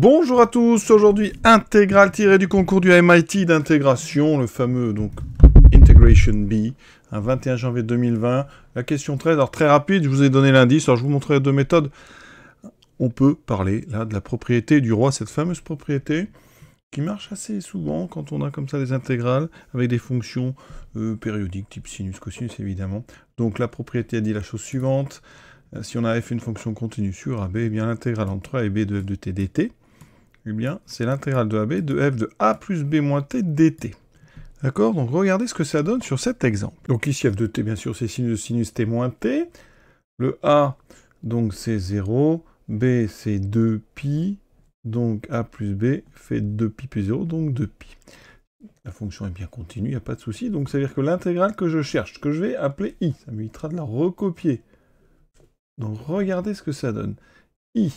Bonjour à tous, aujourd'hui intégrale tirée du concours du MIT d'intégration, le fameux donc Integration B, un 21 janvier 2020. La question 13, alors très rapide, je vous ai donné l'indice, alors je vous montrerai deux méthodes. On peut parler là de la propriété du roi, cette fameuse propriété qui marche assez souvent quand on a comme ça des intégrales avec des fonctions périodiques, type sinus, cosinus évidemment. Donc la propriété a dit la chose suivante. Si on a f une fonction continue sur AB, eh bien l'intégrale entre a et b de f de t dt, eh bien c'est l'intégrale de AB de f de a plus b moins t dt. D'accord? Donc regardez ce que ça donne sur cet exemple. Donc ici f de t, bien sûr, c'est sinus de sinus t moins t. Le a, donc c'est 0. B, c'est 2pi. Donc a plus b fait 2pi plus 0, donc 2pi. La fonction est bien continue, il n'y a pas de souci. Donc ça veut dire que l'intégrale que je cherche, que je vais appeler i, ça m'évitera de la recopier. Donc regardez ce que ça donne. I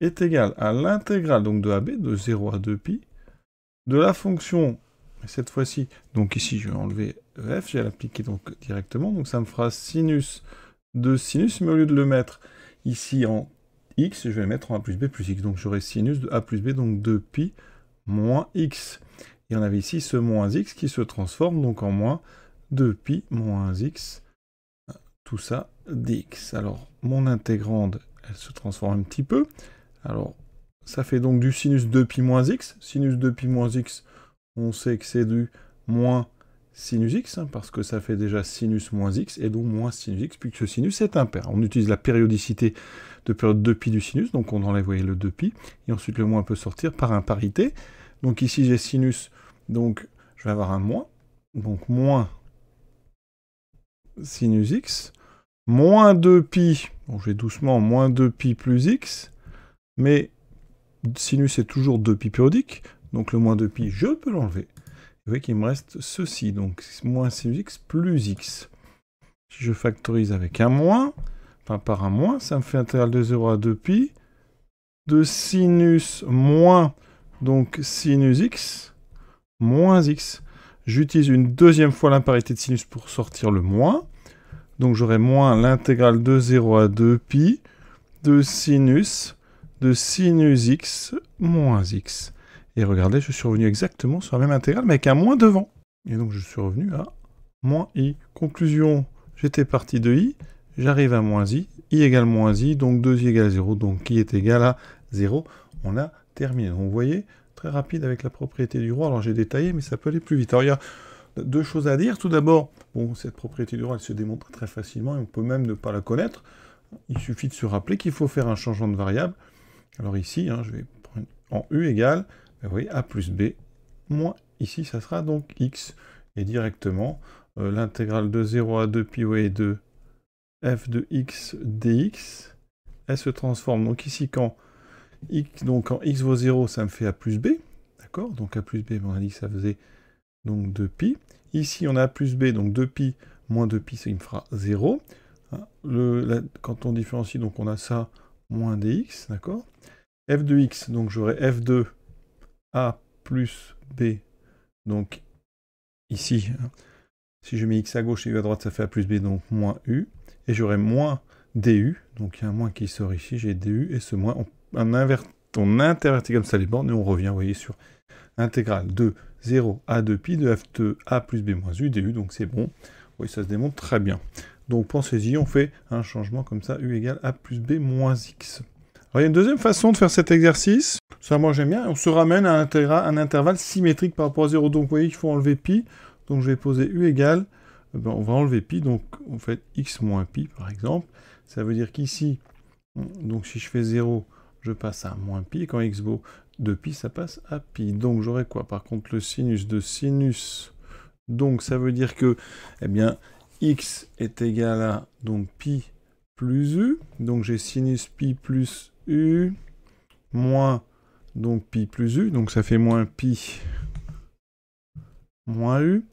est égal à l'intégrale donc de AB, de 0 à 2pi, de la fonction, cette fois-ci, donc ici je vais enlever f, je vais l'appliquer donc directement, donc ça me fera sinus de sinus, mais au lieu de le mettre ici en x, je vais le mettre en a plus b plus x, donc j'aurai sinus de a plus b, donc 2pi moins x. Et on avait ici ce moins x qui se transforme donc en moins 2pi moins x, tout ça dx. Alors, mon intégrande, elle se transforme un petit peu. Alors, ça fait donc du sinus 2pi moins x. Sinus 2pi moins x, on sait que c'est du moins sinus x, hein, parce que ça fait déjà sinus moins x, et donc moins sinus x, puisque ce sinus est impair. On utilise la périodicité de période 2pi du sinus, donc on enlève, vous voyez, le 2pi, et ensuite le moins peut sortir par imparité. Donc ici, j'ai sinus, donc je vais avoir un moins, donc moins sinus x, moins 2pi, bon, je vais doucement, moins 2pi plus x, mais sinus est toujours 2pi périodique, donc le moins 2pi, je peux l'enlever. Vous voyez qu'il me reste ceci, donc moins sinus x plus x. Si je factorise avec un moins, enfin par un moins, ça me fait intégrale de 0 à 2pi, de sinus moins, donc sinus x, moins x. J'utilise une deuxième fois l'imparité de sinus pour sortir le moins, donc j'aurai moins l'intégrale de 0 à 2pi de sinus x moins x. Et regardez, je suis revenu exactement sur la même intégrale, mais avec un moins devant. Et donc je suis revenu à moins i. Conclusion, j'étais parti de i, j'arrive à moins i égale moins i, donc 2i égale 0, donc i est égal à 0. On a terminé. Donc vous voyez, très rapide avec la propriété du roi. Alors j'ai détaillé, mais ça peut aller plus vite. Alors il y a deux choses à dire. Tout d'abord, bon, cette propriété du roi, elle se démontre très facilement, et on peut même ne pas la connaître. Il suffit de se rappeler qu'il faut faire un changement de variable. Alors ici, hein, je vais prendre en u égale, vous voyez, a plus b, moins, ici, ça sera donc x. Et directement, l'intégrale de 0 à 2pi, vous voyez, de f de x dx, elle se transforme. Donc ici, quand x vaut 0, ça me fait a plus b, d'accord? Donc a plus b, on a dit que ça faisait donc 2pi. Ici, on a a plus b, donc 2pi moins 2pi, ça me fera 0. Quand on différencie, donc on a ça, moins dx, d'accord? F de x, donc j'aurai f de a plus b, donc ici, hein, si je mets x à gauche et u à droite, ça fait a plus b, donc moins u, et j'aurai moins du, donc il y a un moins qui sort ici, j'ai du, et ce moins, on intervertit comme ça les bornes, et on revient, vous voyez, sur intégrale de 0 à 2pi de f de a plus b moins u du, donc c'est bon, oui, ça se démontre très bien. Donc pensez-y, on fait un changement comme ça, u égale a plus b moins x. Alors il y a une deuxième façon de faire cet exercice, ça moi j'aime bien, on se ramène à un intervalle symétrique par rapport à 0, donc vous voyez qu'il faut enlever pi, donc je vais poser u égale, on va enlever pi, donc on fait x moins pi par exemple, ça veut dire qu'ici, donc si je fais 0, je passe à moins pi, et quand x vaut 2pi, ça passe à pi, donc j'aurai quoi? Par contre le sinus de sinus, donc ça veut dire que, eh bien, x est égal à, donc pi plus u, donc j'ai sinus pi plus u, moins, donc pi plus u, donc ça fait moins pi moins u,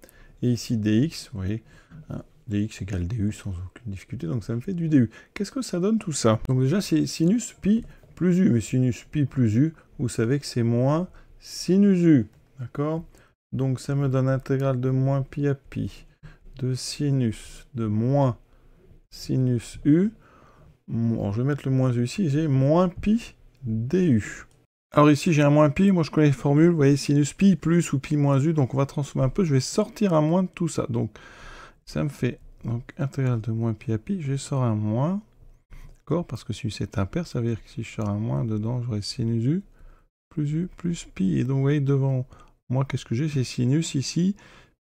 et ici dx, vous voyez, hein, dx égale du sans aucune difficulté, donc ça me fait du du. Qu'est-ce que ça donne tout ça? Donc déjà c'est sinus pi plus u, mais sinus pi plus u, vous savez que c'est moins sinus u, d'accord? Donc ça me donne intégrale de moins pi à pi, de sinus de moins sinus u, alors je vais mettre le moins u ici, j'ai moins pi du. Alors ici, j'ai un moins pi. Moi, je connais les formules. Vous voyez, sinus pi plus ou pi moins u. Donc, on va transformer un peu. Je vais sortir un moins de tout ça. Donc, ça me fait donc intégrale de moins pi à pi. Je sors un moins. D'accord? Parce que sinus est impair. Ça veut dire que si je sors un moins dedans, j'aurai sinus u plus pi. Et donc, vous voyez, devant moi, qu'est-ce que j'ai? C'est sinus ici,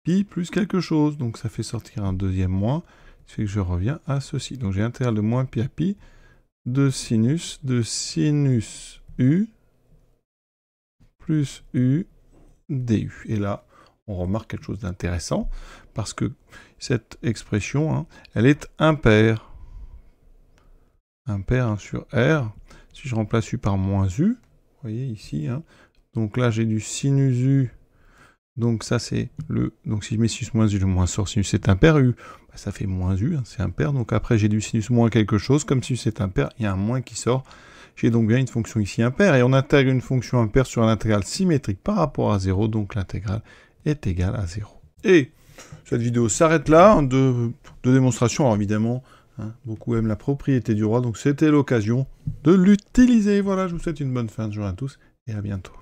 pi plus quelque chose. Donc, ça fait sortir un deuxième moins. Ce qui fait que je reviens à ceci. Donc, j'ai intégrale de moins pi à pi de sinus u plus u du. Et là, on remarque quelque chose d'intéressant, parce que cette expression, hein, elle est impaire. Impaire, hein, sur R. Si je remplace u par moins u, vous voyez ici, hein, donc là j'ai du sinus u, donc ça c'est le... Donc si je mets sinus moins u, le moins sort, sinus est impair, u, bah, ça fait moins u, hein, c'est impair, donc après j'ai du sinus moins quelque chose, comme sinus est impair, il y a un moins qui sort. J'ai donc bien une fonction ici impaire, et on intègre une fonction impaire sur l'intégrale symétrique par rapport à 0, donc l'intégrale est égale à 0. Et cette vidéo s'arrête là, hein, de démonstration. Alors évidemment, hein, beaucoup aiment la propriété du roi, donc c'était l'occasion de l'utiliser. Voilà, je vous souhaite une bonne fin de journée à tous, et à bientôt.